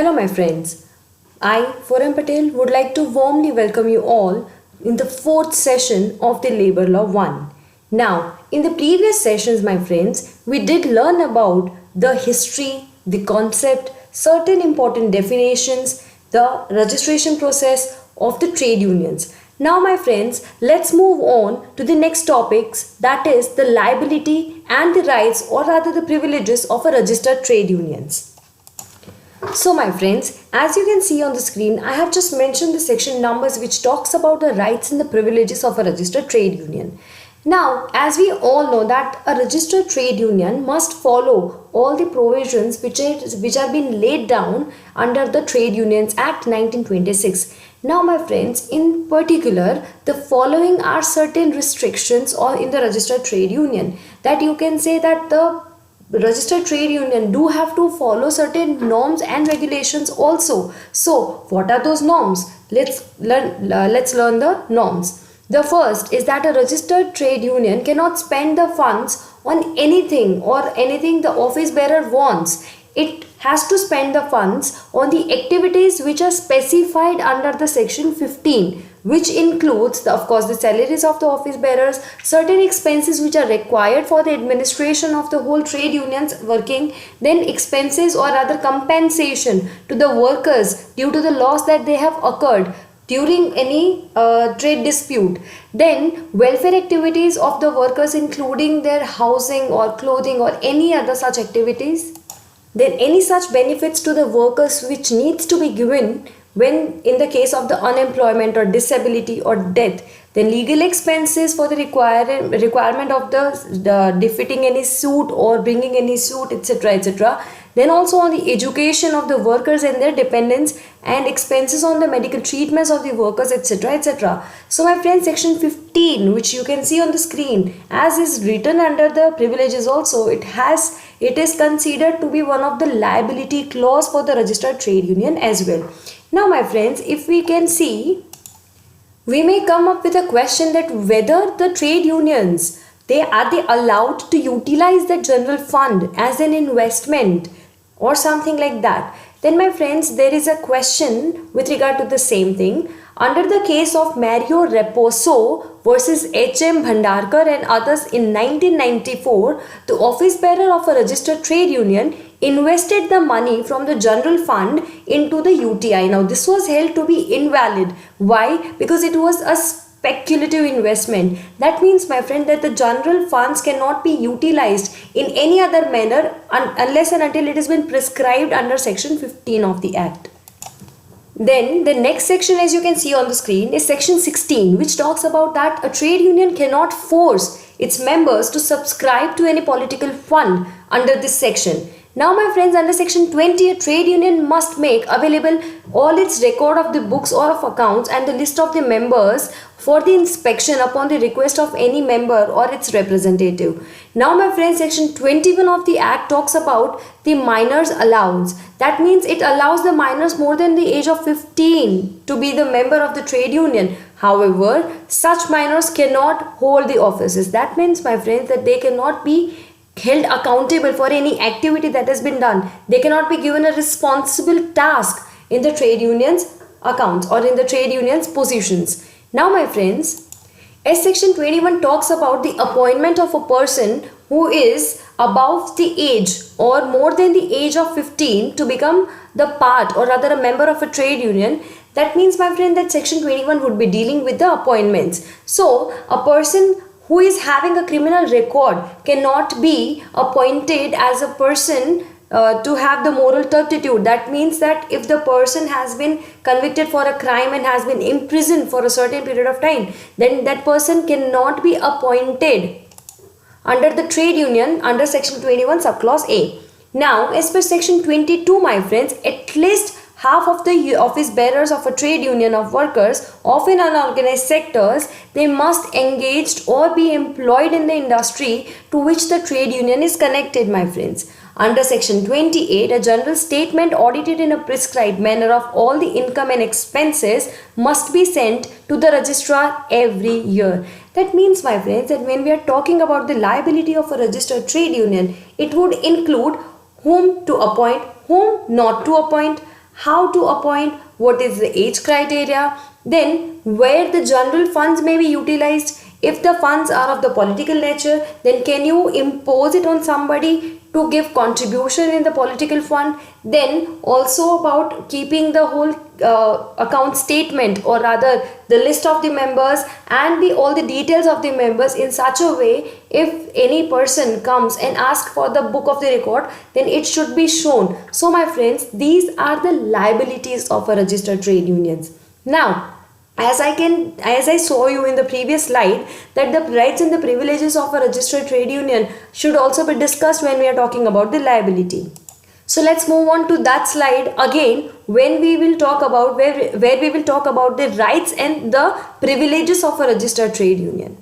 Hello, my friends. I, Foram Patel, would like to warmly welcome you all in the fourth session of the Labour Law 1. Now, in the previous sessions, my friends, we did learn about the history, the concept, certain important definitions, the registration process of the trade unions. Now, my friends, let's move on to the next topics, that is the liability and the rights, or rather the privileges of a registered trade unions. So my friends, as you can see on the screen, I have just mentioned the section numbers which talks about the rights and the privileges of a registered trade union. Now, as we all know that a registered trade union must follow all the provisions which are being laid down under the Trade Unions Act 1926. Now my friends, in particular, the following are certain restrictions or in the registered trade union, that you can say that the registered trade union do have to follow certain norms and regulations also. So what are those norms? Let's learn the norms. The first is that a registered trade union cannot spend the funds on anything the office bearer wants. It has to spend the funds on the activities which are specified under the section 15, which includes of course the salaries of the office bearers, certain expenses which are required for the administration of the whole trade unions working, then expenses or other compensation to the workers due to the loss that they have occurred during any trade dispute, then welfare activities of the workers including their housing or clothing or any other such activities, then any such benefits to the workers which needs to be given when in the case of the unemployment or disability or death, then legal expenses for the requirement of the defeating any suit or bringing any suit, etc., etc. Then also on the education of the workers and their dependents and expenses on the medical treatments of the workers, etc., etc. So my friends, section 15, which you can see on the screen, as is written under the privileges also, it is considered to be one of the liability clause for the registered trade union as well. Now my friends, if we can see, we may come up with a question that whether the trade unions, are they allowed to utilize the general fund as an investment or something like that. Then my friends, there is a question with regard to the same thing. Under the case of Mario Raposo versus H.M. Bhandarkar and others in 1994, the office bearer of a registered trade union invested the money from the general fund into the UTI. Now this was held to be invalid. Why? Because it was a speculative investment. That means, my friend, that the general funds cannot be utilized in any other manner unless and until it has been prescribed under section 15 of the Act. Then the next section, as you can see on the screen, is section 16, which talks about that a trade union cannot force its members to subscribe to any political fund under this section. Now my friends, under section 20, a trade union must make available all its record of the books or of accounts and the list of the members for the inspection upon the request of any member or its representative. Now my friends, section 21 of the Act talks about the minors allowance. That means it allows the minors more than the age of 15 to be the member of the trade union. However, such minors cannot hold the offices. That means, my friends, that they cannot be held accountable for any activity that has been done. They cannot be given a responsible task in the trade union's accounts or in the trade union's positions. Now my friends, as section 21 talks about the appointment of a person who is above the age or more than the age of 15 to become the part or rather a member of a trade union, that means, my friend, that section 21 would be dealing with the appointments. So a person who is having a criminal record cannot be appointed as a person to have the moral turpitude. That means that if the person has been convicted for a crime and has been imprisoned for a certain period of time, then that person cannot be appointed under the trade union under section 21 subclause A. Now, as per section 22, my friends, at least half of the office bearers of a trade union of workers of in unorganized sectors, they must engaged or be employed in the industry to which the trade union is connected, my friends. Under section 28, a general statement audited in a prescribed manner of all the income and expenses must be sent to the registrar every year. That means, my friends, that when we are talking about the liability of a registered trade union, it would include whom to appoint, whom not to appoint, how to appoint, what is the age criteria, then where the general funds may be utilized. If the funds are of the political nature, then can you impose it on somebody to give contribution in the political fund? Then also about keeping the whole account statement, or rather the list of the members and all the details of the members in such a way, if any person comes and asks for the book of the record, then it should be shown. So my friends, these are the liabilities of a registered trade unions. Now, as I saw you in the previous slide, that the rights and the privileges of a registered trade union should also be discussed when we are talking about the liability. So let's move on to that slide again, when we will talk about where we will talk about the rights and the privileges of a registered trade union.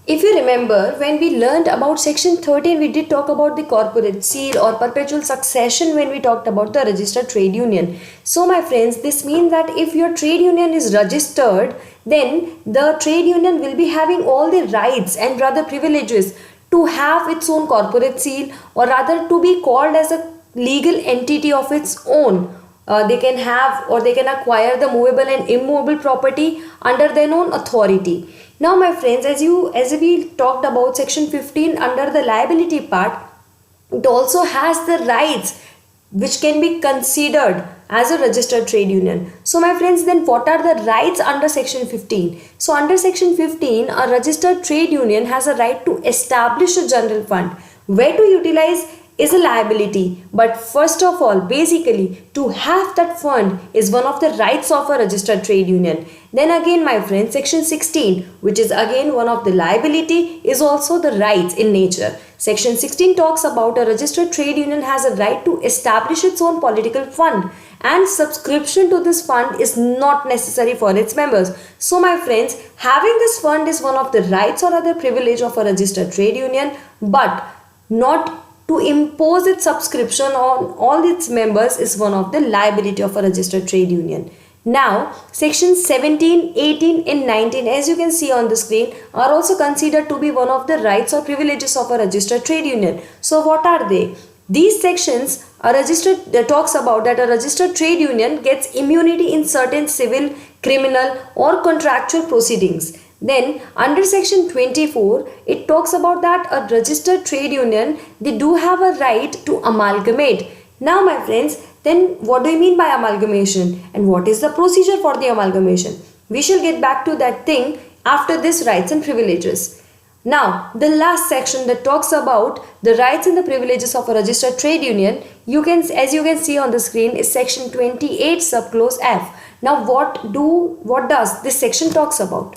If you remember, when we learned about section 13, we did talk about the corporate seal or perpetual succession when we talked about the registered trade union. So my friends, this means that if your trade union is registered, then the trade union will be having all the rights and rather privileges to have its own corporate seal, or rather to be called as a legal entity of its own. They can have or they can acquire the movable and immovable property under their own authority. Now my friends, as we talked about section 15 under the liability part, it also has the rights which can be considered as a registered trade union. So my friends, then what are the rights under section 15? So under section 15, a registered trade union has a right to establish a general fund. Where to utilize is a liability, but first of all, basically, to have that fund is one of the rights of a registered trade union. Then again my friends, section 16, which is again one of the liability, is also the rights in nature. Section 16 talks about a registered trade union has a right to establish its own political fund, and subscription to this fund is not necessary for its members. So my friends, having this fund is one of the rights or other privilege of a registered trade union, but not to impose its subscription on all its members is one of the liability of a registered trade union. Now, sections 17, 18 and 19, as you can see on the screen, are also considered to be one of the rights or privileges of a registered trade union. So what are they? These sections are talks about that a registered trade union gets immunity in certain civil, criminal or contractual proceedings. Then under section 24, it talks about that a registered trade union, they do have a right to amalgamate. Now my friends, then what do you mean by amalgamation, and what is the procedure for the amalgamation? We shall get back to that thing after this rights and privileges. Now the last section that talks about the rights and the privileges of a registered trade union, as you can see on the screen, is section 28 subclause F. Now what does this section talks about?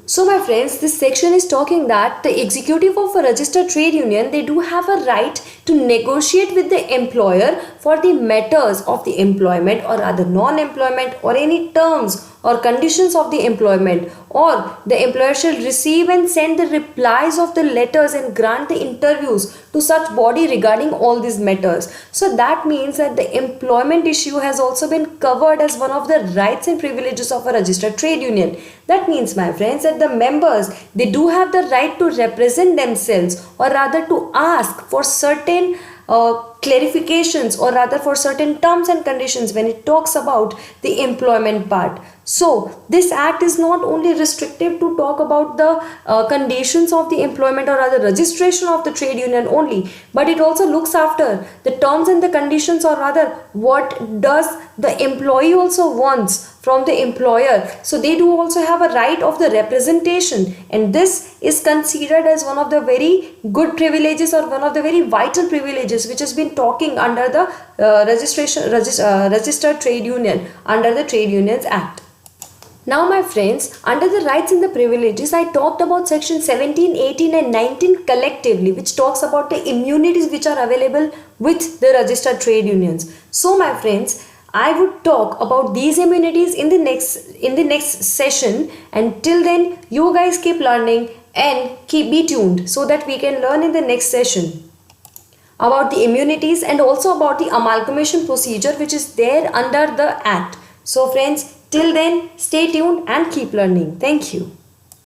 So my friends, this section is talking that the executive of a registered trade union, they do have a right to negotiate with the employer for the matters of the employment or other non-employment or any terms or conditions of the employment, or the employer shall receive and send the replies of the letters and grant the interviews to such body regarding all these matters. So that means that the employment issue has also been covered as one of the rights and privileges of a registered trade union. That means my friends, that the members, they do have the right to represent themselves, or rather to ask for certain clarifications, or rather for certain terms and conditions when it talks about the employment part. So this act is not only restrictive to talk about the conditions of the employment or rather registration of the trade union only, but it also looks after the terms and the conditions, or rather what does the employee also wants from the employer. So they do also have a right of the representation, and this is considered as one of the very good privileges or one of the very vital privileges which has been talking under the registered trade union under the Trade Unions Act. Now my friends, under the rights and the privileges, I talked about section 17, 18 and 19 collectively, which talks about the immunities which are available with the registered trade unions. So my friends, I would talk about these immunities in the next session. Until then, you guys keep learning and be tuned so that we can learn in the next session about the immunities and also about the amalgamation procedure which is there under the Act. So friends, till then, stay tuned and keep learning. Thank you.